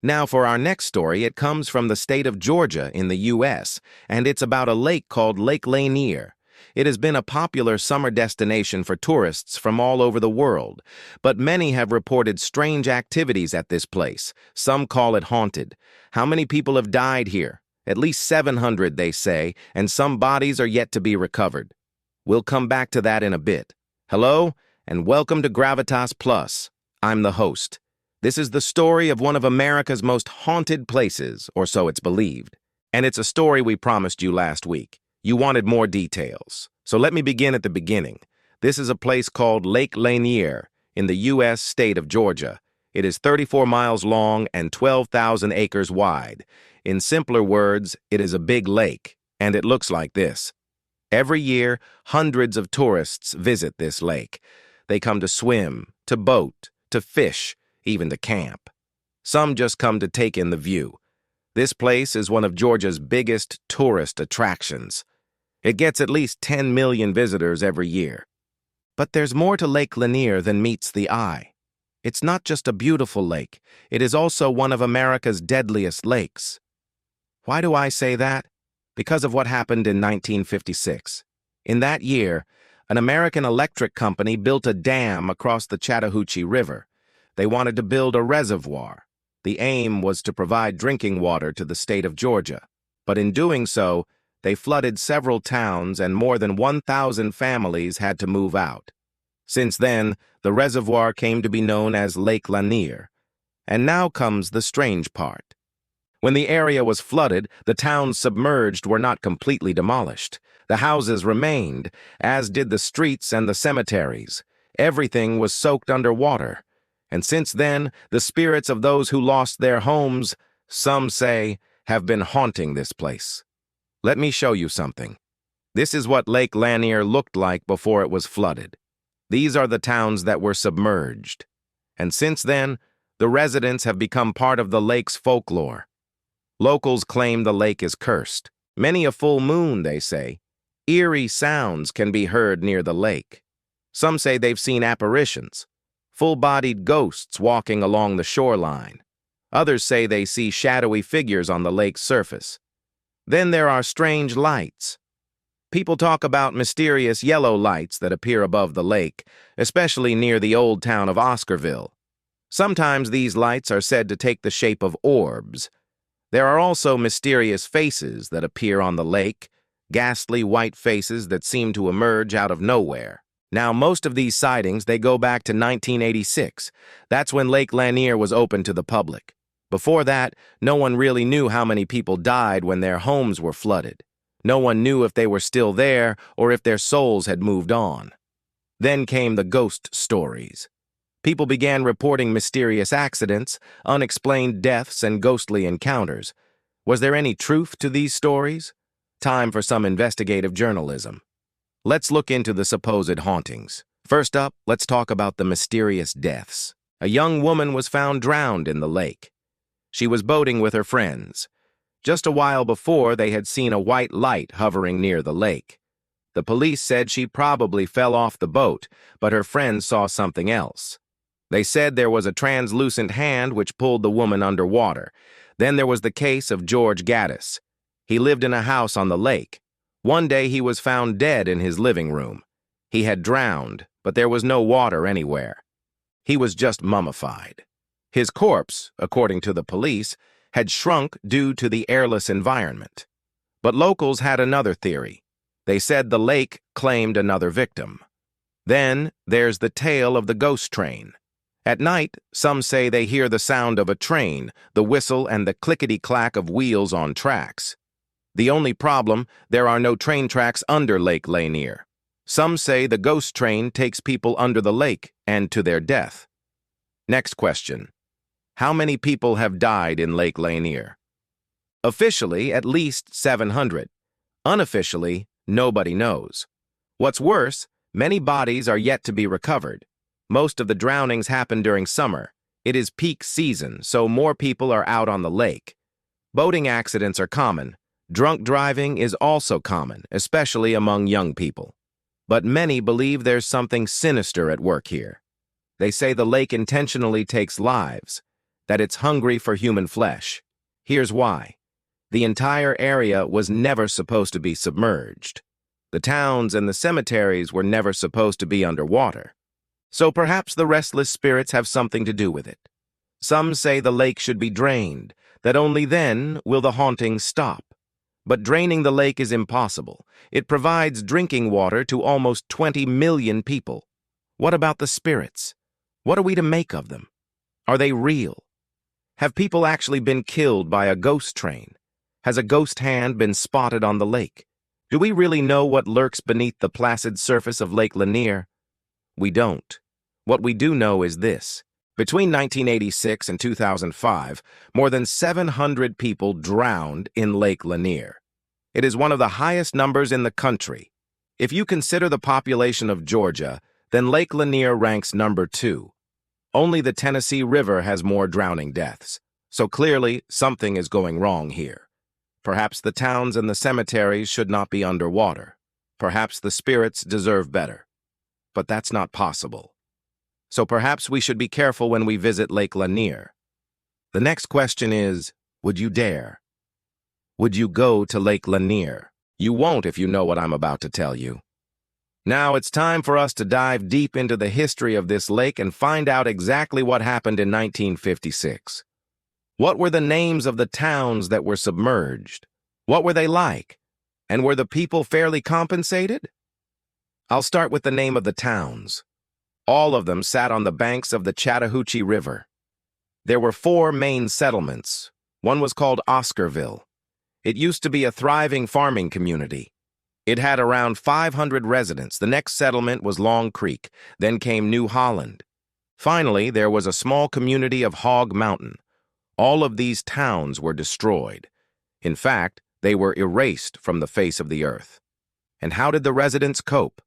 Now for our next story, it comes from the state of Georgia in the U.S., and it's about a lake called Lake Lanier. It has been a popular summer destination for tourists from all over the world, but many have reported strange activities at this place. Some call it haunted. How many people have died here? At least 700, they say, and some bodies are yet to be recovered. We'll come back to that in a bit. Hello, and welcome to Gravitas Plus. I'm the host. This is the story of one of America's most haunted places, or so it's believed. And it's a story we promised you last week. You wanted more details. So let me begin at the beginning. This is a place called Lake Lanier in the U.S. state of Georgia. It is 34 miles long and 12,000 acres wide. In simpler words, it is a big lake, and it looks like this. Every year, hundreds of tourists visit this lake. They come to swim, to boat, to fish, even to camp. Some just come to take in the view. This place is one of Georgia's biggest tourist attractions. It gets at least 10 million visitors every year. But there's more to Lake Lanier than meets the eye. It's not just a beautiful lake, it is also one of America's deadliest lakes. Why do I say that? Because of what happened in 1956. In that year, an American electric company built a dam across the Chattahoochee River. They wanted to build a reservoir. The aim was to provide drinking water to the state of Georgia. But in doing so, they flooded several towns and more than 1,000 families had to move out. Since then, the reservoir came to be known as Lake Lanier. And now comes the strange part. When the area was flooded, the towns submerged were not completely demolished. The houses remained, as did the streets and the cemeteries. Everything was soaked under water. And since then, the spirits of those who lost their homes, some say, have been haunting this place. Let me show you something. This is what Lake Lanier looked like before it was flooded. These are the towns that were submerged. And since then, the residents have become part of the lake's folklore. Locals claim the lake is cursed. Many a full moon, they say. Eerie sounds can be heard near the lake. Some say they've seen apparitions. Full-bodied ghosts walking along the shoreline. Others say they see shadowy figures on the lake's surface. Then there are strange lights. People talk about mysterious yellow lights that appear above the lake, especially near the old town of Oscarville. Sometimes these lights are said to take the shape of orbs. There are also mysterious faces that appear on the lake, ghastly white faces that seem to emerge out of nowhere. Now, most of these sightings, they go back to 1986. That's when Lake Lanier was open to the public. Before that, no one really knew how many people died when their homes were flooded. No one knew if they were still there or if their souls had moved on. Then came the ghost stories. People began reporting mysterious accidents, unexplained deaths, and ghostly encounters. Was there any truth to these stories? Time for some investigative journalism. Let's look into the supposed hauntings. First up, let's talk about the mysterious deaths. A young woman was found drowned in the lake. She was boating with her friends. Just a while before, they had seen a white light hovering near the lake. The police said she probably fell off the boat, but her friends saw something else. They said there was a translucent hand which pulled the woman underwater. Then there was the case of George Gaddis. He lived in a house on the lake. One day he was found dead in his living room. He had drowned, but there was no water anywhere. He was just mummified. His corpse, according to the police, had shrunk due to the airless environment. But locals had another theory. They said the lake claimed another victim. Then there's the tale of the ghost train. At night, some say they hear the sound of a train, the whistle and the clickety-clack of wheels on tracks. The only problem, there are no train tracks under Lake Lanier. Some say the ghost train takes people under the lake and to their death. Next question. How many people have died in Lake Lanier? Officially, at least 700. Unofficially, nobody knows. What's worse, many bodies are yet to be recovered. Most of the drownings happen during summer. It is peak season, so more people are out on the lake. Boating accidents are common. Drunk driving is also common, especially among young people. But many believe there's something sinister at work here. They say the lake intentionally takes lives. that it's hungry for human flesh. Here's why. The entire area was never supposed to be submerged. The towns and the cemeteries were never supposed to be underwater. So perhaps the restless spirits have something to do with it. Some say the lake should be drained, that only then will the hauntings stop. But draining the lake is impossible. It provides drinking water to almost 20 million people. What about the spirits? What are we to make of them? Are they real? Have people actually been killed by a ghost train? Has a ghost hand been spotted on the lake? Do we really know what lurks beneath the placid surface of Lake Lanier? We don't. What we do know is this. Between 1986 and 2005, more than 700 people drowned in Lake Lanier. It is one of the highest numbers in the country. If you consider the population of Georgia, then Lake Lanier ranks number 2. Only the Tennessee River has more drowning deaths. So clearly, something is going wrong here. Perhaps the towns and the cemeteries should not be underwater. Perhaps the spirits deserve better. But that's not possible. So perhaps we should be careful when we visit Lake Lanier. The next question is, would you dare? Would you go to Lake Lanier? You won't if you know what I'm about to tell you. Now it's time for us to dive deep into the history of this lake and find out exactly what happened in 1956. What were the names of the towns that were submerged? What were they like? And were the people fairly compensated? I'll start with the name of the towns. All of them sat on the banks of the Chattahoochee River. There were 4 main settlements. One was called Oscarville. It used to be a thriving farming community. It had around 500 residents. The next settlement was Long Creek. Then came New Holland. Finally, there was a small community of Hog Mountain. All of these towns were destroyed. In fact, they were erased from the face of the earth. And how did the residents cope?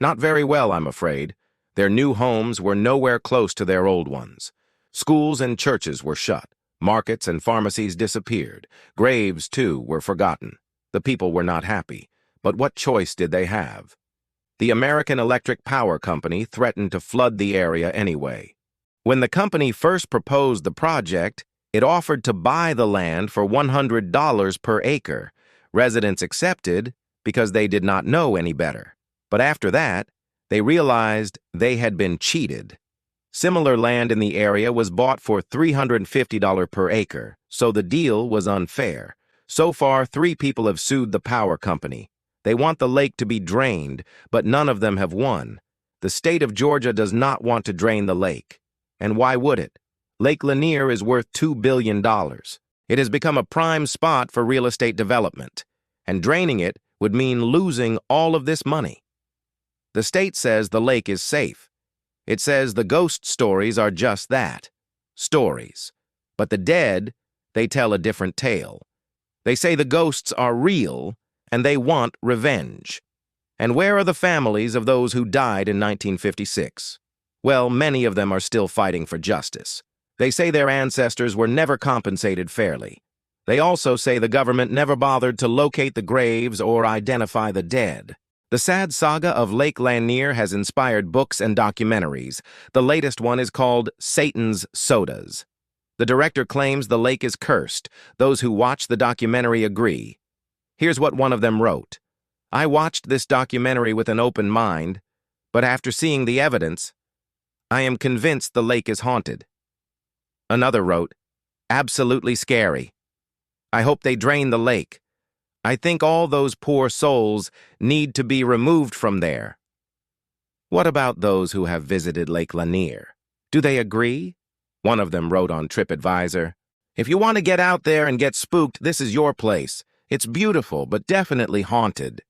Not very well, I'm afraid. Their new homes were nowhere close to their old ones. Schools and churches were shut. Markets and pharmacies disappeared. Graves, too, were forgotten. The people were not happy. But what choice did they have? The American Electric Power Company threatened to flood the area anyway. When the company first proposed the project, it offered to buy the land for $100 per acre. Residents accepted because they did not know any better. But after that, they realized they had been cheated. Similar land in the area was bought for $350 per acre, so the deal was unfair. So far, 3 people have sued the power company. They want the lake to be drained, but none of them have won. The state of Georgia does not want to drain the lake. And why would it? Lake Lanier is worth $2 billion. It has become a prime spot for real estate development, and draining it would mean losing all of this money. The state says the lake is safe. It says the ghost stories are just that, stories. But the dead, they tell a different tale. They say the ghosts are real, and they want revenge. And where are the families of those who died in 1956? Well, many of them are still fighting for justice. They say their ancestors were never compensated fairly. They also say the government never bothered to locate the graves or identify the dead. The sad saga of Lake Lanier has inspired books and documentaries. The latest one is called Satan's Sodas. The director claims the lake is cursed. Those who watch the documentary agree. Here's what one of them wrote. I watched this documentary with an open mind, but after seeing the evidence, I am convinced the lake is haunted. Another wrote, absolutely scary. I hope they drain the lake. I think all those poor souls need to be removed from there. What about those who have visited Lake Lanier? Do they agree? One of them wrote on TripAdvisor, if you want to get out there and get spooked, this is your place. It's beautiful, but definitely haunted.